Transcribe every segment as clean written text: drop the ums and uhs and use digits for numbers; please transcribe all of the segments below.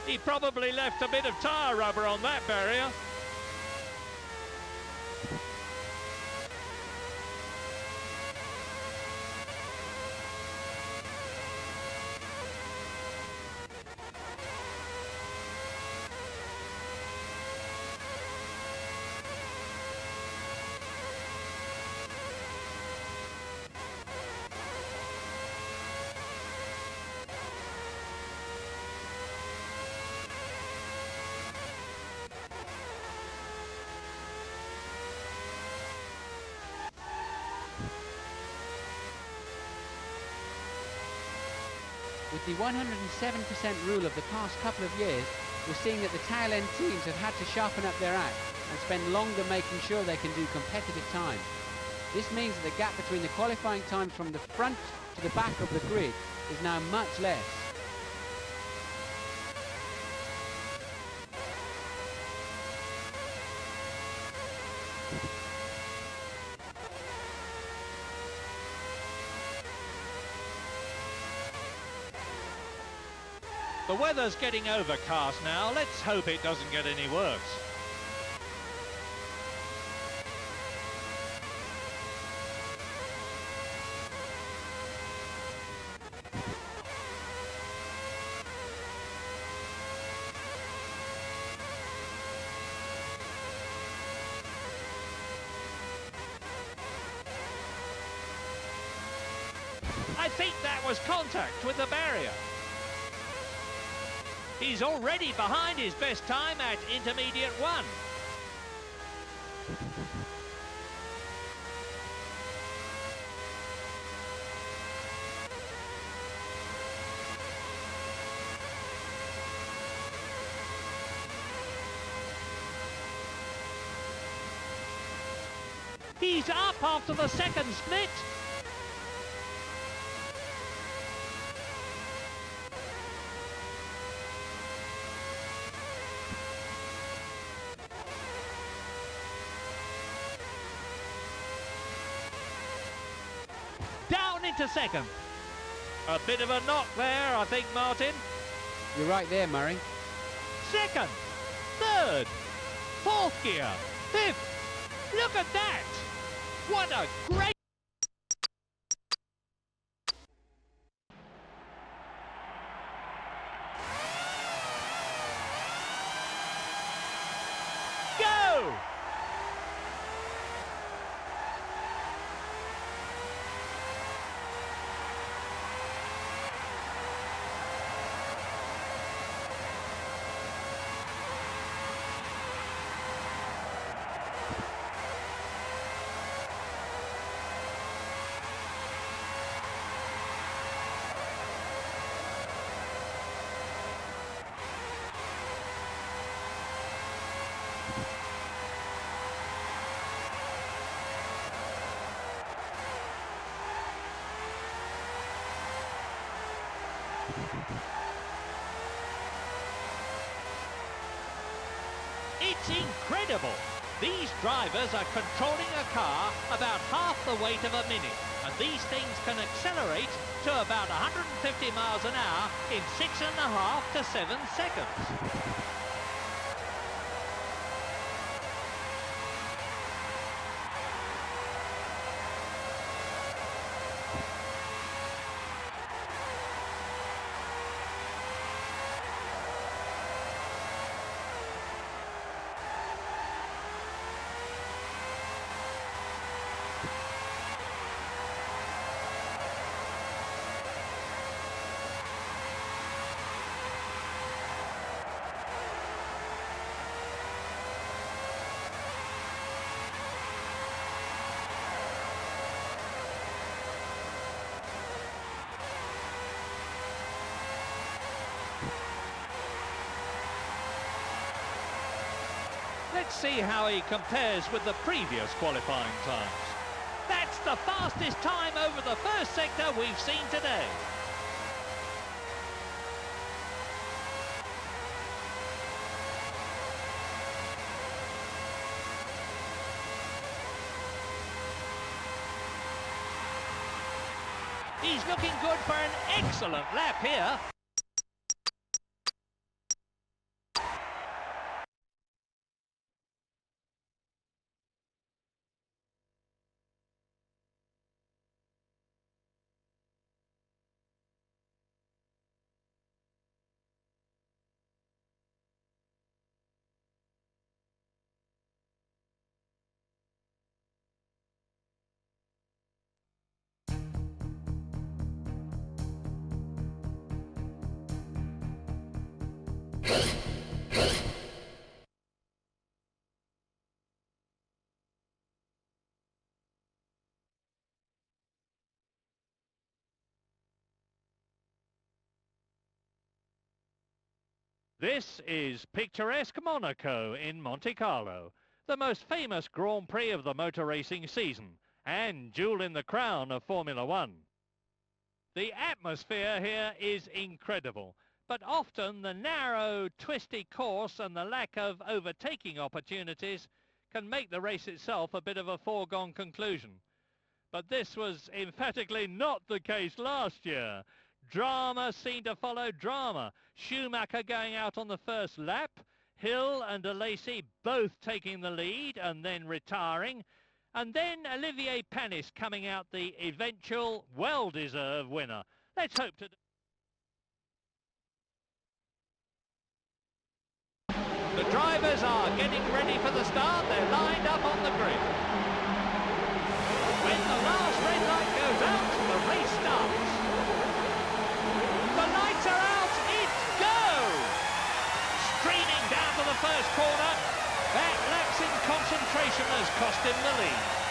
He probably left a bit of tyre rubber on that barrier. With the 107% rule of the past couple of years, we're seeing that the tail-end teams have had to sharpen up their act and spend longer making sure they can do competitive time. This means that the gap between the qualifying times from the front to the back of the grid is now much less. The weather's getting overcast now. Let's hope it doesn't get any worse. I think that was contact with the barrier. He's already behind his best time at intermediate 1. He's up after the second split. Down into second. A bit of a knock there, I think, Martin. You're right there, Murray. Second, third, fourth gear, fifth. Look at that. What a great... Go! It's incredible. These drivers are controlling a car about half the weight of a minute, and these things can accelerate to about 150 miles an hour in 6.5 to 7 seconds. Let's see how he compares with the previous qualifying times. That's the fastest time over the first sector we've seen today. He's looking good for an excellent lap here. This is picturesque Monaco in Monte Carlo, the most famous Grand Prix of the motor racing season and jewel in the crown of Formula One. The atmosphere here is incredible, but often the narrow, twisty course and the lack of overtaking opportunities can make the race itself a bit of a foregone conclusion. But this was emphatically not the case last year. Drama seemed to follow drama. Schumacher going out on the first lap, Hill and De Lacy both taking the lead and then retiring, and then Olivier Panis coming out the eventual well-deserved winner. Let's hope to... The drivers are getting ready for the start. They're lined up on the grid. When the last red light goes out, the race starts. The lights are out, it's go! Streaming down to the first corner. That lapse in concentration has cost him the lead.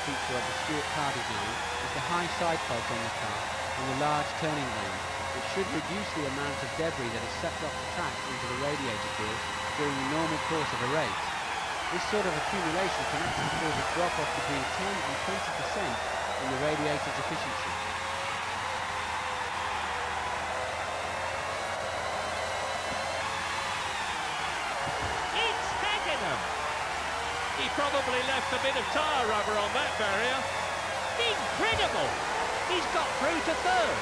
Feature of the Stuart car design is the high side pods on the car and the large turning range, which should reduce the amount of debris that is sucked off the track into the radiator gears during the normal course of a race. This sort of accumulation can actually cause a drop-off between 10 and 20% in the radiator's efficiency. It's Häkkinen! He probably left a bit of tyre rubber on that barrier. Incredible! He's got through to third.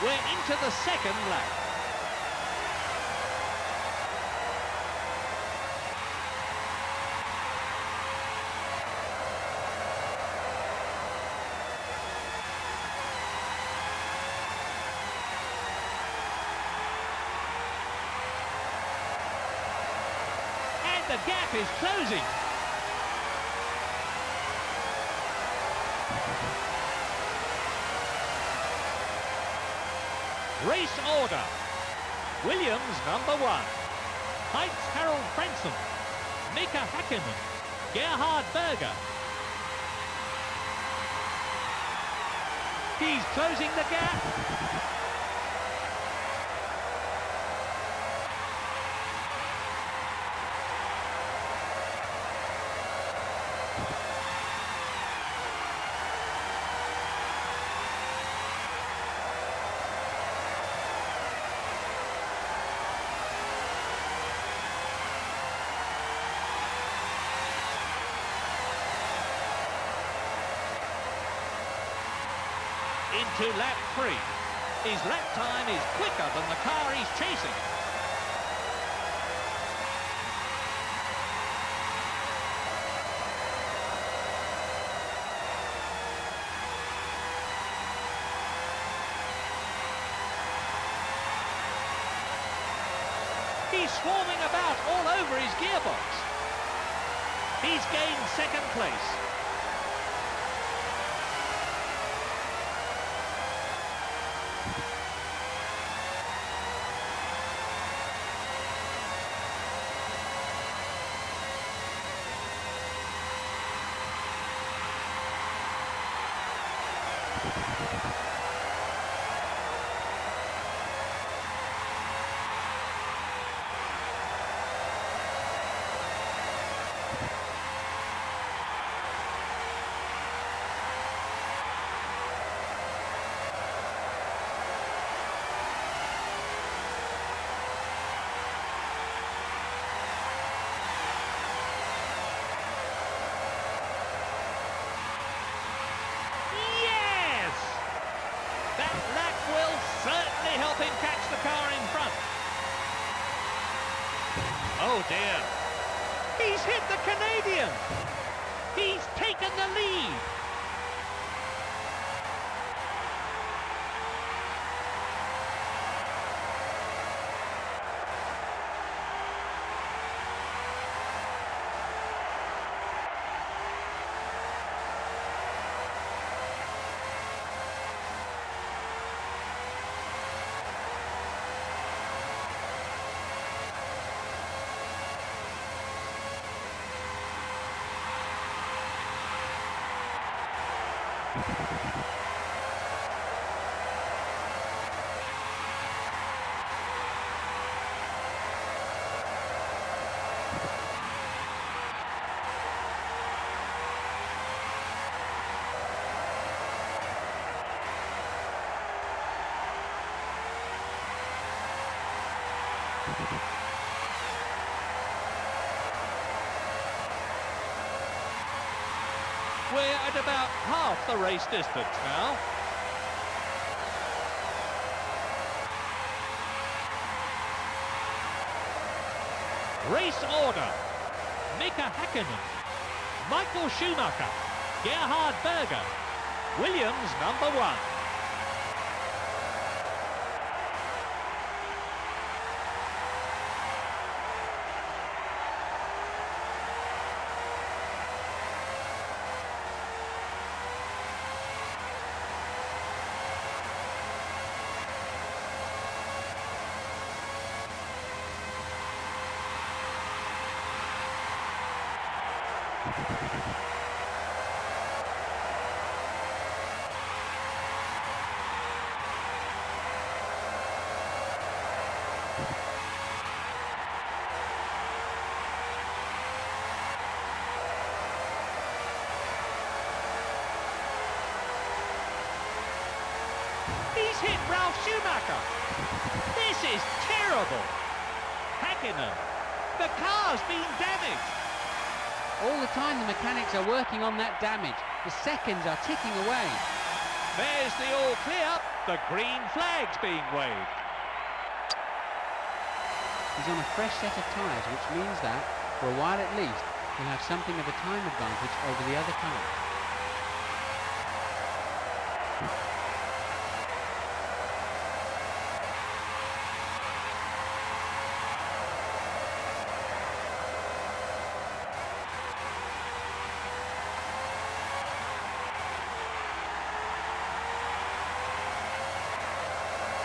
We're into the second lap. The gap is closing. Race order. Williams number 1. Heinz Harald Frentzen. Mika Häkkinen. Gerhard Berger. He's closing the gap. Into lap 3. His lap time is quicker than the car he's chasing. swarming about all over his gearbox. He's gained second place. Certainly help him catch the car in front. Oh dear. He's hit the Canadian. He's taken the lead. We're at about half the race distance now. Race order: Mika Häkkinen, Michael Schumacher, Gerhard Berger, Williams number 1. He's hit Ralf Schumacher. This is terrible. Häkkinen, the car's been damaged. All the time the mechanics are working on that damage. The seconds are ticking away. There's the all clear. The green flag's being waved. He's on a fresh set of tyres, which means that, for a while at least, he'll have something of a time advantage over the other car.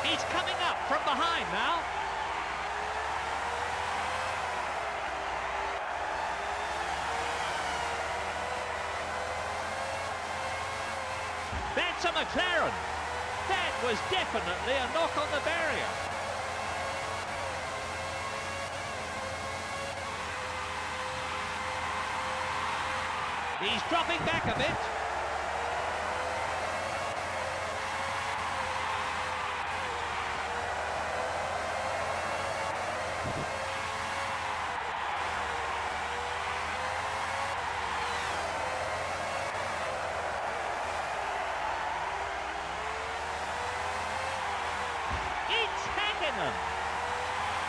He's coming up from behind now. That's a McLaren. That was definitely a knock on the barrier. He's dropping back a bit.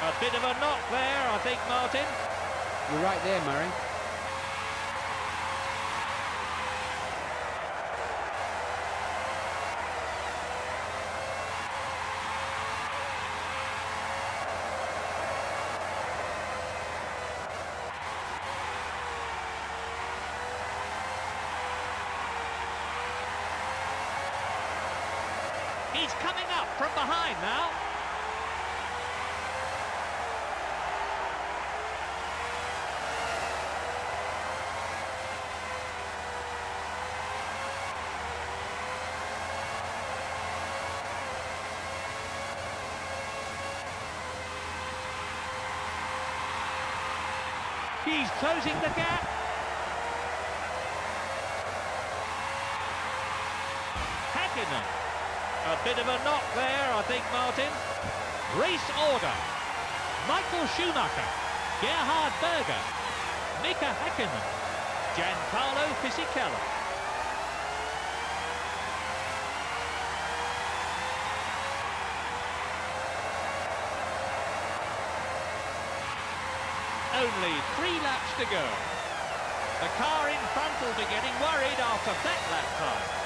A bit of a knock there, I think, Martin. You're right there, Murray. He's coming up from behind now. He's closing the gap. Häkkinen. A bit of a knock there, I think, Martin. Race order. Michael Schumacher. Gerhard Berger. Mika Häkkinen. Giancarlo Fisichella. Only 3 laps to go. The car in front will be getting worried after that lap time.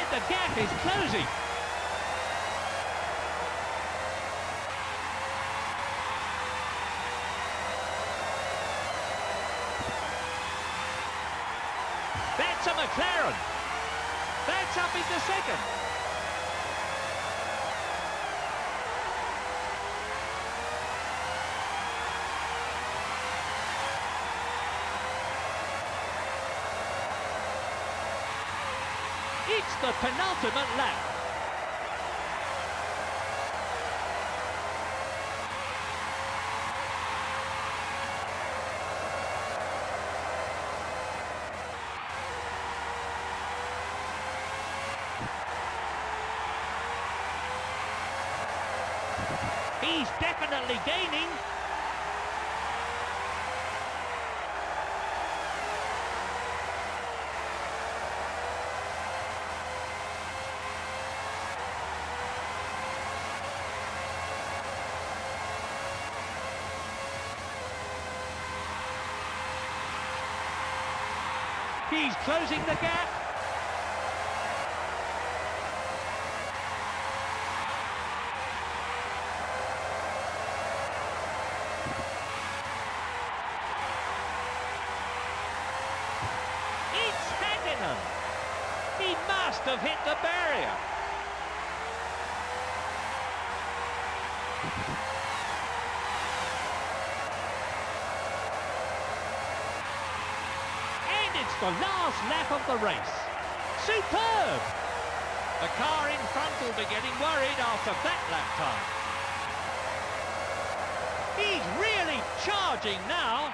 The gap is closing. That's a McLaren. That's up into second. It's the penultimate lap. He's definitely gaining. He's closing the gap. It's Häkkinen. He must have hit the barrier. It's the last lap of the race. Superb! The car in front will be getting worried after that lap time. He's really charging now.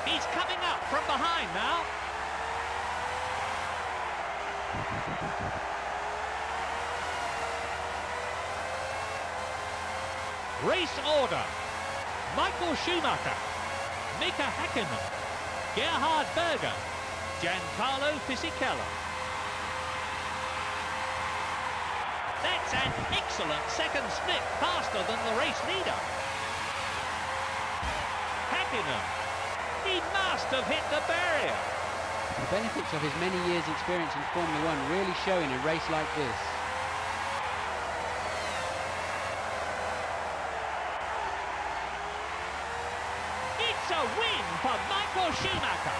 He's coming up from behind now. Race order. Michael Schumacher. Mika Häkkinen. Gerhard Berger. Giancarlo Fisichella. That's an excellent second split, faster than the race leader. Häkkinen. He must have hit the barrier. The benefits of his many years' experience in Formula One really show in a race like this. It's a win for Michael Schumacher.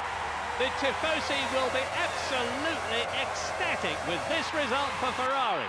The Tifosi will be absolutely ecstatic with this result for Ferrari.